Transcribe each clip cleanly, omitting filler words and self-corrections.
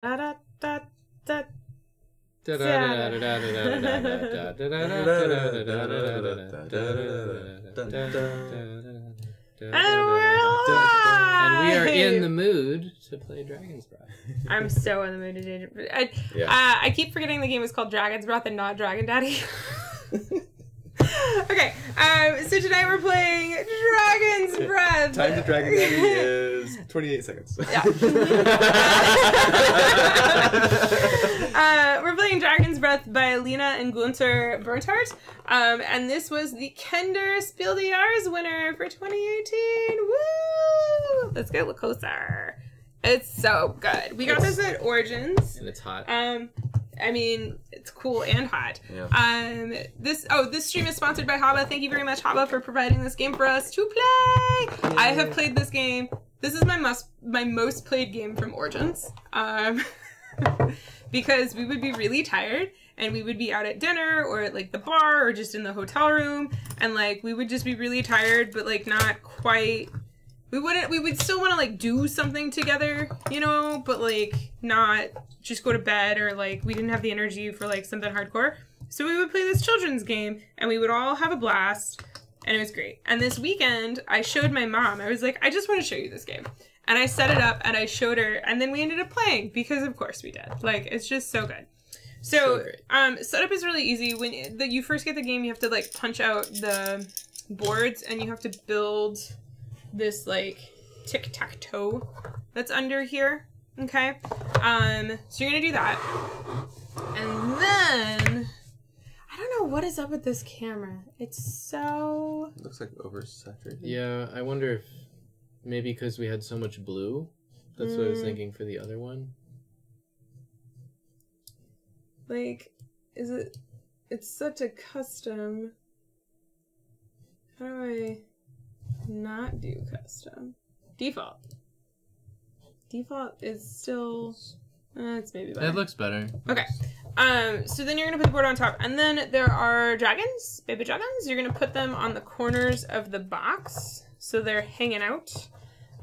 Da da da da. And we are in the mood to play Dragon's Breath. I'm so in the mood today. I keep forgetting the game is called Dragon's Breath and not Dragon Daddy. Okay, so tonight we're playing Dragon's Breath. Time to Dragon Daddy is 28 seconds. Yeah. We're playing Dragon's Breath by Lena and Gunther Bernhardt. And this was the Kinder Spiel des Jahres winner for 2018. Woo! Let's get a little closer. It's so good. We got this at Origins. And it's hot. I mean, it's cool and hot. Yeah. This stream is sponsored by Haba. Thank you very much, Haba, for providing this game for us to play. Yay. I have played this game. This is my most played game from Origins. Because we would be really tired and we would be out at dinner or at like the bar or just in the hotel room and like we would just be really tired but like not quite. We would still want to like do something together, you know, but like not just go to bed or like we didn't have the energy for like something hardcore. So we would play this children's game and we would all have a blast and it was great. And this weekend I showed my mom. I was like, I just want to show you this game. And I set it up and I showed her and then we ended up playing because of course we did. Like it's just so good. So setup is really easy. When you first get the game, you have to like punch out the boards and you have to build this like tic-tac-toe that's under here. Okay. So you're gonna do that. And then I don't know what is up with this camera. It's so It looks like oversaturated. Yeah, I wonder if maybe because we had so much blue. That's what I was thinking for the other one. like it's such a custom. How do I not do custom? Default is still it's maybe better. It looks better. Okay. So then you're gonna put the board on top and then there are dragons, baby dragons. You're gonna put them on the corners of the box so they're hanging out.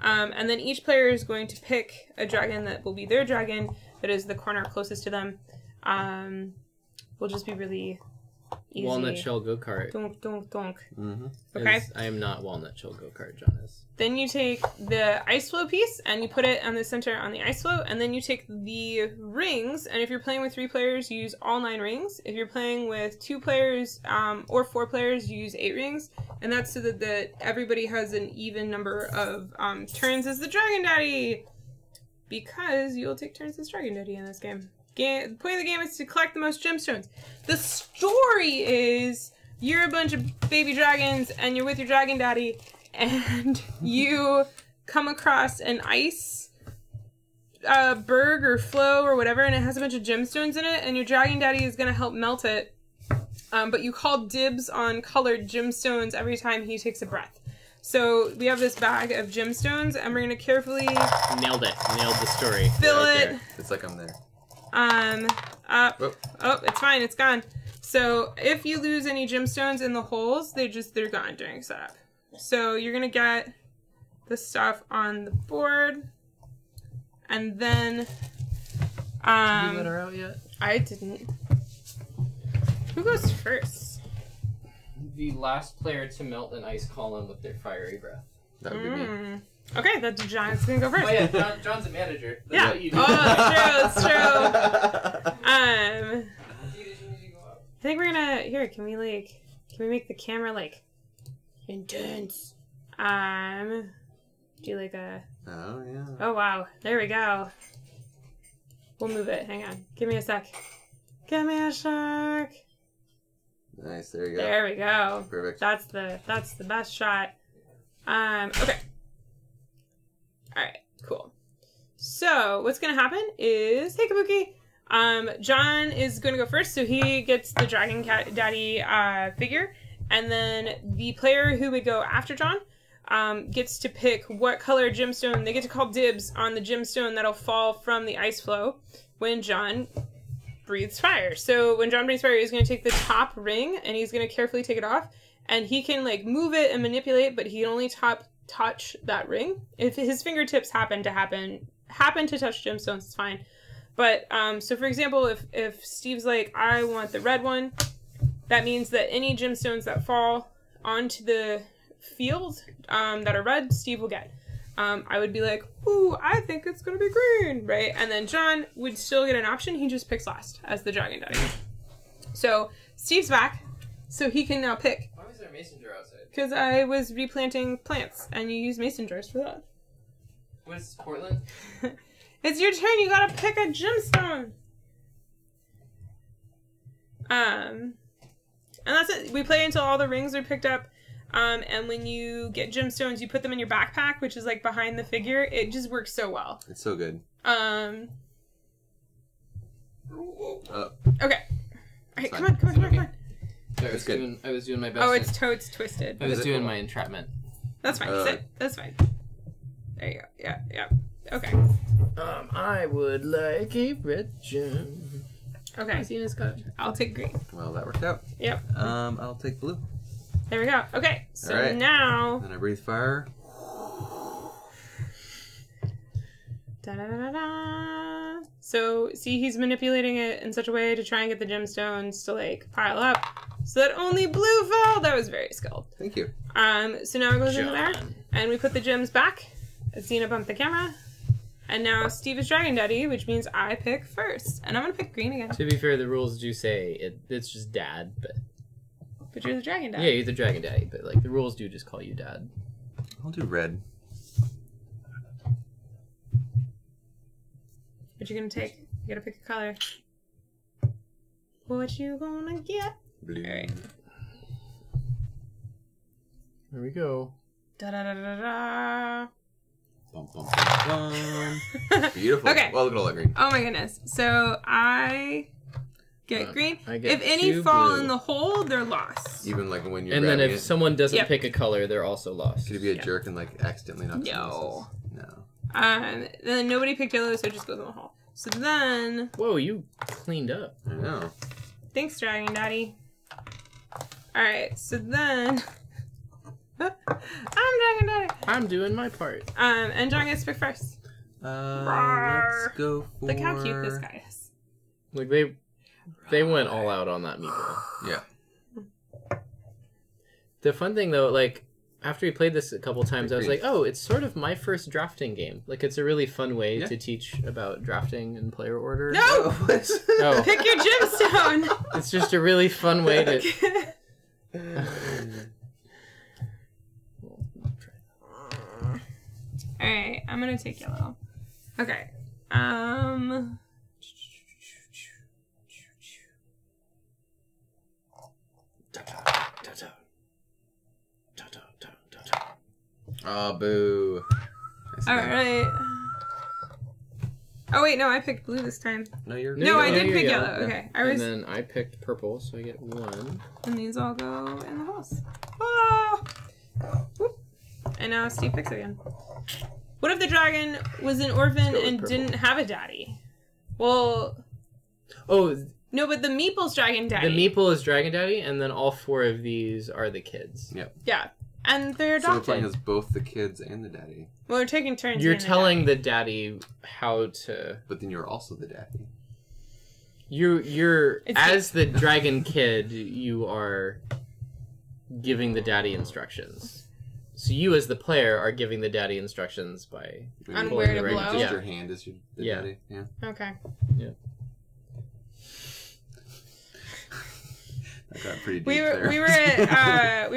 And then each player is going to pick a dragon that will be their dragon that is the corner closest to them. Will just be really easy. Walnut shell go-kart. Donk, donk, donk. Mm-hmm. Okay. I am not walnut shell go-kart, John is. Then you take the ice flow piece and you put it on the center on the ice flow. And then you take the rings. And if you're playing with 3 players, you use all 9 rings. If you're playing with 2 players or 4 players, you use 8 rings. And that's so that everybody has an even number of turns as the Dragon Daddy. Because you'll take turns as Dragon Daddy in this game. The point of the game is to collect the most gemstones. The story is you're a bunch of baby dragons and you're with your Dragon Daddy and you come across an ice berg or flow or whatever and it has a bunch of gemstones in it and your Dragon Daddy is going to help melt it. But you call dibs on colored gemstones every time he takes a breath. So we have this bag of gemstones and we're going to carefully... Nailed it. Nailed the story. Fill Yeah, it. okay. It's like I'm there. Up. Oh, it's fine. It's gone. So if you lose any gemstones in the holes, they're gone during setup. So you're gonna get the stuff on the board, and then Did you let her out yet? I didn't. Who goes first? The last player to melt an ice column with their fiery breath. That would be me. Okay, that's John's gonna go first. Oh yeah, John's a manager. That's Yeah. what you do. Oh, that's true. I think we're gonna Can we make the camera like intense? Do like a. Oh yeah. Oh wow, there we go. We'll move it. Hang on. Give me a sec. Give me a sec. Nice. There you go. There we go. Perfect. That's the best shot. Okay. Alright, cool. So, what's gonna happen is, hey Kabuki! John is gonna go first, so he gets the Dragon Daddy figure, and then the player who would go after John gets to pick what color gemstone. They get to call dibs on the gemstone that'll fall from the ice flow when John breathes fire. So when John breathes fire, he's going to take the top ring and he's going to carefully take it off, and he can like move it and manipulate, but he can only touch that ring. If his fingertips happen to touch gemstones, it's fine. But, so for example, if Steve's like, I want the red one, that means that any gemstones that fall onto the field that are red, Steve will get. I would be like, ooh, I think it's going to be green, right? And then John would still get an option. He just picks last as the dragon daddy. So Steve's back, so he can now pick. Why was there a mason jar outside? Because I was replanting plants, and you use mason jars for that. What is this, Portland? It's your turn. You gotta pick a gemstone. And that's it. We play until all the rings are picked up. And when you get gemstones, you put them in your backpack, which is like behind the figure. It just works so well. It's so good. Okay. All right, come on. I was doing my best. Oh, it's totes twisted. I was doing my entrapment. That's fine. Sit. That's fine. There you go. Yeah. Okay. I would like a red gem. Okay. I'll take green. Well, that worked out. Yep. I'll take blue. There we go. Okay. So All right. now. Then I breathe fire. Da-da-da-da. So, see, he's manipulating it in such a way to try and get the gemstones to, like, pile up so that only blue fell. That was very skilled. Thank you. So now it goes into there, and we put the gems back. Xena bumped the camera. And now Steve is Dragon Daddy, which means I pick first. And I'm going to pick green again. To be fair, the rules do say it's just Dad, but... But you're the Dragon Daddy. Yeah, you're the Dragon Daddy, but, like, the rules do just call you Dad. I'll do red. What you gonna take? You gotta pick a color. What you gonna get? Blue. Alright. Here we go. Da-da-da-da-da. Bum, bum, bum, bum. Beautiful. Okay. Well, look at all that green. Oh my goodness. So I get green. I get if any two fall blue. in the hole, they're lost. Even like when you're And then grabbing if it, someone doesn't Yep. pick a color, they're also lost. could you be a Yeah. jerk and like accidentally knock No. No. Then nobody picked yellow, so it just goes in the hole. So then, Whoa, you cleaned up. I know. thanks, Dragon Daddy. Alright, so then... I'm Dragon Daddy. I'm doing my part. And John gets to pick first. Let's go for... Look how cute this guy is. Like, they went all out on that meeple. Yeah. The fun thing, though, like, after we played this a couple times, I was like, oh, it's sort of my first drafting game. Like, it's a really fun way to teach about drafting and player order. No! Oh, Pick your gemstone! it's just a really fun way to... Alright, I'm gonna take yellow. Okay. Oh, boo. Alright. Oh wait, no, I picked blue this time. No, you're... No, I did you're pick yellow. yellow. Okay. And then I picked purple, so I get 1. And these all go in the holes. Oh! Whoop. And now Steve picks again. What if the dragon was an orphan with and purple. didn't have a daddy? Well, Oh, no, but the Meeple's Dragon Daddy. the meeple is Dragon Daddy, and then all 4 of these are the kids. Yep. Yeah. And they're So we're adopted. playing as both the kids and the daddy. Well, we're taking turns. You're being the telling daddy. the daddy how to... But then you're also the daddy. You're It's as the dragon kid, you are giving the daddy instructions. So you, as the player, are giving the daddy instructions by On Maybe where to the right- blow? Just Yeah. your hand is the Yeah. daddy. Yeah. Okay. That got pretty deep We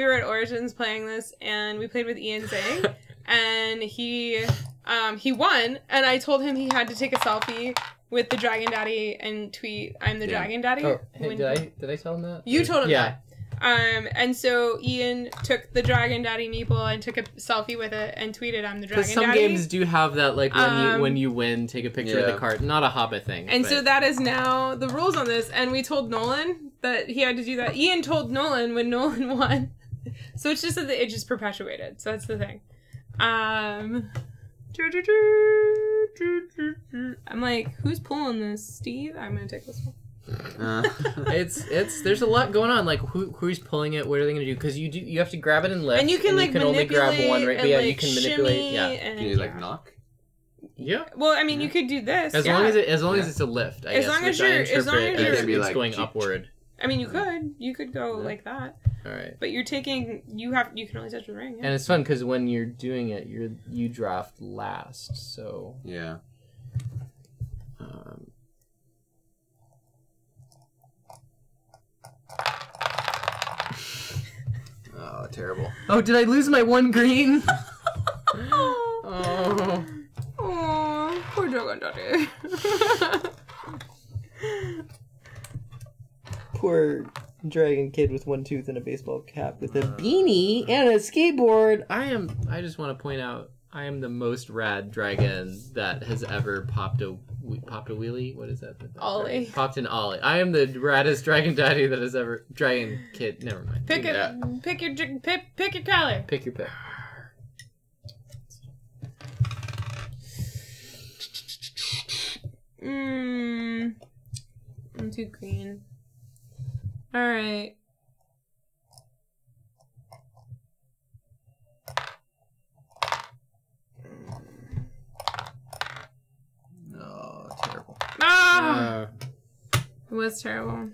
were at Origins playing this, and we played with Ian Zhang, and he won, and I told him he had to take a selfie with the Dragon Daddy and tweet "I'm the Dragon Daddy." Oh, hey, when did I tell him that? You told him Yeah. that. And so Ian took the Dragon Daddy meeple and took a selfie with it and tweeted "I'm the Dragon Because some Daddy." games do have that, like when you win, take a picture of Yeah. the card. Not a Hobbit thing. And but- so that is now the rules on this, and we told Nolan that he had to do that. Ian told Nolan when Nolan won. So it's just that it just perpetuated. So that's the thing. I'm like, who's pulling this? Steve? I'm gonna take this one. it's there's a lot going on. Like who's pulling it? What are they gonna do? Because you have to grab it and lift, And you can like only grab one, right? and, But yeah, like, you can manipulate. shimmy Yeah, and, Can you like knock? Yeah. Well, I mean, you could do this. As long as it's a lift. As long as you're it's going upward. I mean, you could go like that. All right. But you can only touch the ring. Yeah. And it's fun because when you're doing it, you draft last. So yeah. Oh, terrible. Oh, did I lose my one green? Oh. Oh, poor Dragon Daddy. Poor dragon kid with one tooth and a baseball cap with a beanie and a skateboard. I just want to point out, I am the most rad dragon that has ever popped a wheelie. What is that? Ollie. Popped an ollie. I am the raddest dragon daddy that has ever. Dragon kid. Never mind. Pick your color. Pick your pick. I'm too green. All right. No, terrible. Ah! It was terrible.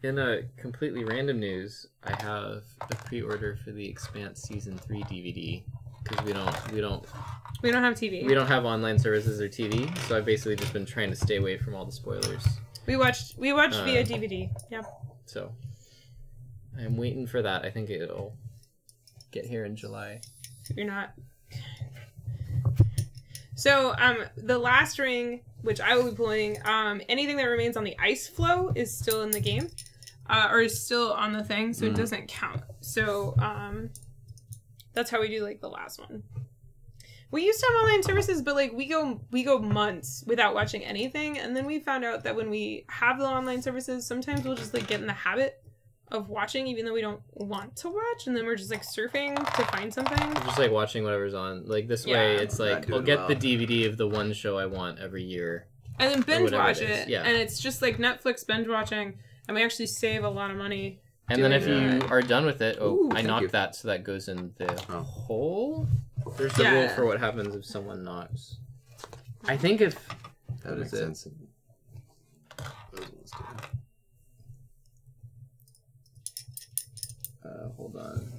In a completely random news, I have a pre-order for the Expanse Season 3 DVD because we don't have TV. We don't have online services or TV, so I've basically just been trying to stay away from all the spoilers. We watched via DVD. Yeah. So I'm waiting for that. I think it'll get here in July. You're not. So the last ring, which I will be pulling, anything that remains on the ice flow is still in the game, or is still on the thing, so it doesn't count. So that's how we do like the last one. We used to have online services, but like we go months without watching anything, and then we found out that when we have the online services, sometimes we'll just like get in the habit of watching even though we don't want to watch, and then we're just like surfing to find something. Just like watching whatever's on. Like this way, it's like I'll get the DVD of the one show I want every year, and then binge watch it. Yeah. And it's just like Netflix binge watching, and we actually save a lot of money. And then if you are done with it, I knocked you. that, so that goes in the hole. There's a rule for what happens if someone knocks. I think if that makes sense. Hold on.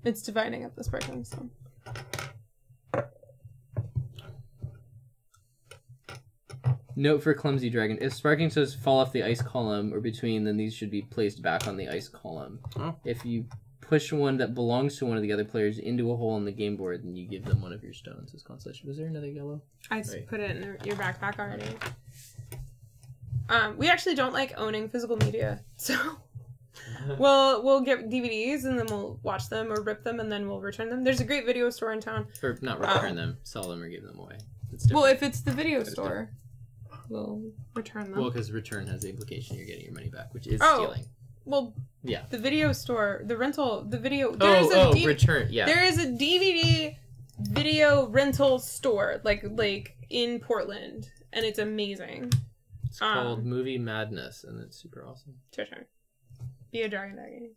It's dividing up the sparkling, so. Note for clumsy dragon: if sparking stones fall off the ice column or between, then these should be placed back on the ice column. Oh. If you push one that belongs to one of the other players into a hole in the game board, then you give them one of your stones as consolation. Was there another yellow? I just put it in your backpack already. We actually don't like owning physical media, so we'll get DVDs and then we'll watch them or rip them and then we'll return them. There's a great video store in town. Or not return them, sell them or give them away. Well, if it's the video store, we'll return them. Well, because return has the implication you're getting your money back, which is stealing. Well, yeah. The video store, the rental, the video. Return. Yeah. There is a DVD video rental store, like in Portland, and it's amazing. It's called Movie Madness, and it's super awesome. It's your turn. Be a dragon daddy.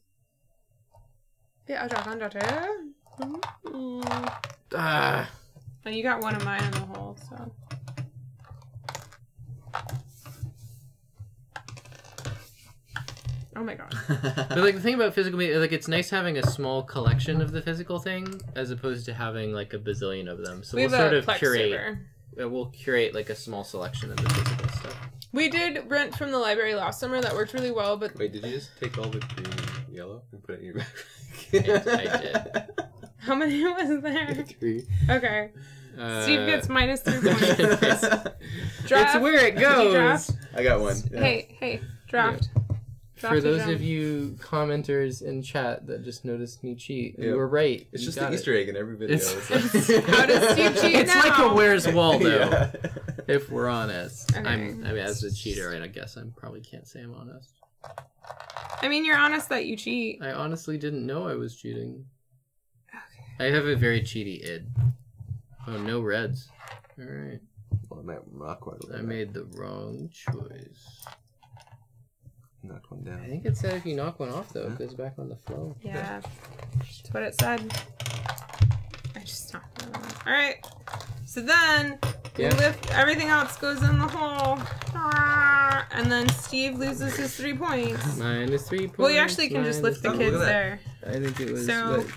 Be a dragon daddy. Ah. Oh, you got one of mine in the hole, so. Oh my god. But like the thing about physical media, like it's nice having a small collection of the physical thing as opposed to having like a bazillion of them. So we'll sort of curate. We'll curate like a small selection of the physical stuff. We did rent from the library last summer. That worked really well. But wait, did you just take all the green and yellow and put it in your backpack? I did. How many was there? 3. Okay. Steve gets -3 points. Draft. It's where it goes. I got one. Yeah. Hey, draft. Yeah. For those of you commenters in chat that just noticed me cheat, you were right. It's just an Easter egg in every video. How does Steve cheat It's now? like a Where's Waldo, Yeah. if we're honest. Okay. I mean, as a cheater, I guess I probably can't say I'm honest. I mean, you're honest that you cheat. I honestly didn't know I was cheating. Okay. I have a very cheaty id. Oh, no reds. All right. Well, not quite I made the wrong choice. Knock one down. I think it said if you knock one off, though, it goes back on the flow. Yeah. That's what it said. I just knocked All right. So then we lift. Everything else goes in the hole. And then Steve loses his 3 points. Minus 3 points. Well, you actually can just lift the Look kids at that. there. I think it was. So- what,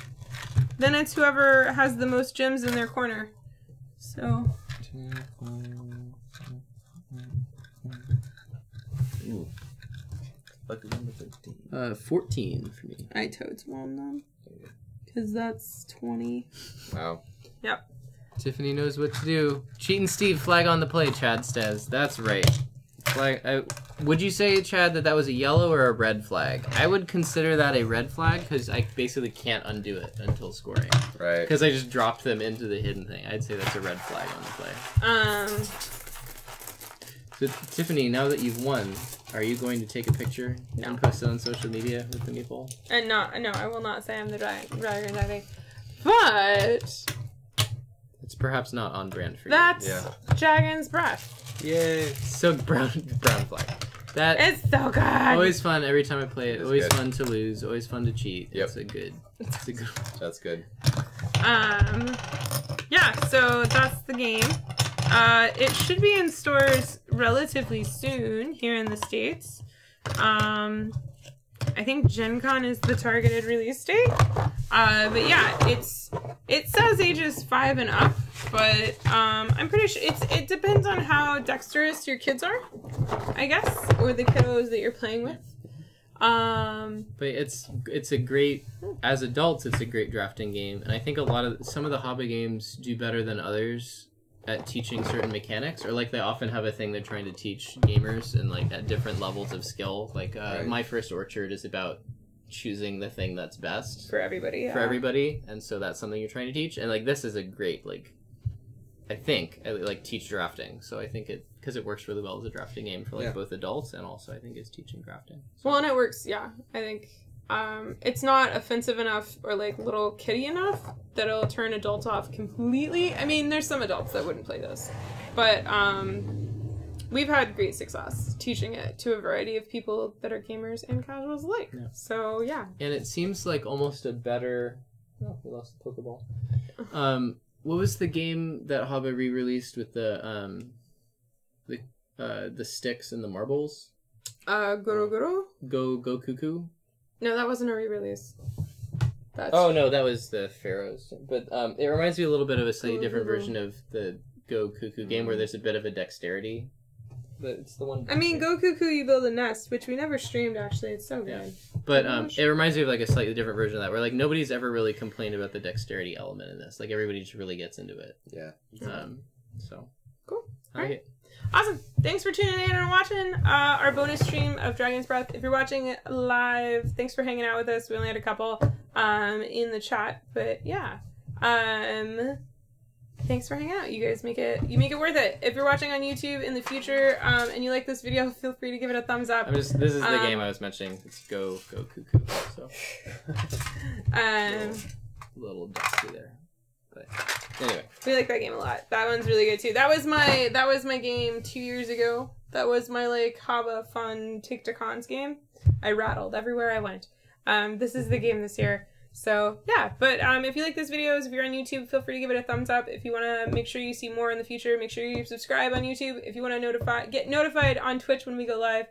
Then it's whoever has the most gems in their corner. So. Ooh. Lucky number 13. 14 for me. I totes won them. Because that's 20. Wow. Yep. Tiffany knows what to do. Cheating Steve, flag on the play, Chad says. That's right. Flag. Would you say, Chad, that was a yellow or a red flag? I would consider that a red flag because I basically can't undo it until scoring. Right. Because I just dropped them into the hidden thing. I'd say that's a red flag on the play. So, Tiffany, now that you've won, are you going to take a picture and post it on social media with the meatball? And no, I will not say I'm the dragon, I think. But It's perhaps not on brand for you. that's Dragon's Breath. Yay! So brown flag. That It's so good. always fun every time I play it. It's Always good. fun to lose. Always fun to cheat. Yep. It's a good. That's good. Yeah. So that's the game. It should be in stores relatively soon here in the States. I think Gen Con is the targeted release date. But yeah, it says ages 5 and up, but I'm pretty sure it depends on how dexterous your kids are, I guess, or the kiddos that you're playing with. But it's a great, as adults, it's a great drafting game, and I think some of the hobby games do better than others at teaching certain mechanics, or like they often have a thing they're trying to teach gamers and like at different levels of skill. Like My First Orchard is about choosing the thing that's best For everybody, yeah. for everybody, and so that's something you're trying to teach. And like this is a great I teach drafting. So I think because it works really well as a drafting game for both adults and also I think it's teaching drafting. So. Well, and it works, yeah. I think it's not offensive enough or like little kiddie enough that it'll turn adults off completely. I mean, there's some adults that wouldn't play this, but we've had great success teaching it to a variety of people that are gamers and casuals alike. Yeah. So yeah. And it seems like almost a better. Oh, we lost the Pokeball. What was the game that Hobby re-released with the sticks and the marbles? Goro? Go Cuckoo? No, that wasn't a re-release. Oh no, that was the Pharaohs. But it reminds me a little bit of a slightly different version of the Go Cuckoo game where there's a bit of a dexterity. But it's the one. I mean, Go Cuckoo, you build a nest, which we never streamed actually. It's so good. Yeah. But it reminds me of like a slightly different version of that, where like nobody's ever really complained about the dexterity element in this. Like everybody just really gets into it. Yeah. Cool. All Alright. right. Awesome. Thanks for tuning in and watching our bonus stream of Dragon's Breath. If you're watching it live, thanks for hanging out with us. We only had a couple in the chat, but yeah. Thanks for hanging out. You guys make it worth it. If you're watching on YouTube in the future and you like this video, feel free to give it a thumbs up. This is the game I was mentioning. It's Go Cuckoo. So little dusty there. But anyway. We like that game a lot. That one's really good too. That was my game 2 years ago. That was my like Haba fun take to cons game. I rattled everywhere I went. This is the game this year. So yeah, but if you like this videos, if you're on YouTube, feel free to give it a thumbs up. If you want to make sure you see more in the future, make sure you subscribe on YouTube. If you want to get notified on Twitch when we go live,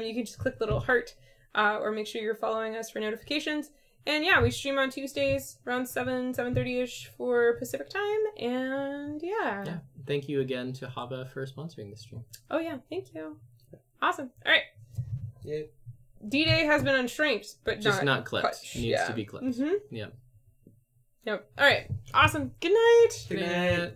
you can just click the little heart or make sure you're following us for notifications. And yeah, we stream on Tuesdays around 7:30ish for Pacific time. And yeah. Yeah. Thank you again to Haba for sponsoring this stream. Oh yeah, thank you. Awesome. All right. Yeah. D-Day has been unshrinked, but Just not clipped. Clutch. Needs to be clipped. Mm-hmm. Yep. Yep. All right. Awesome. Good night. Good night.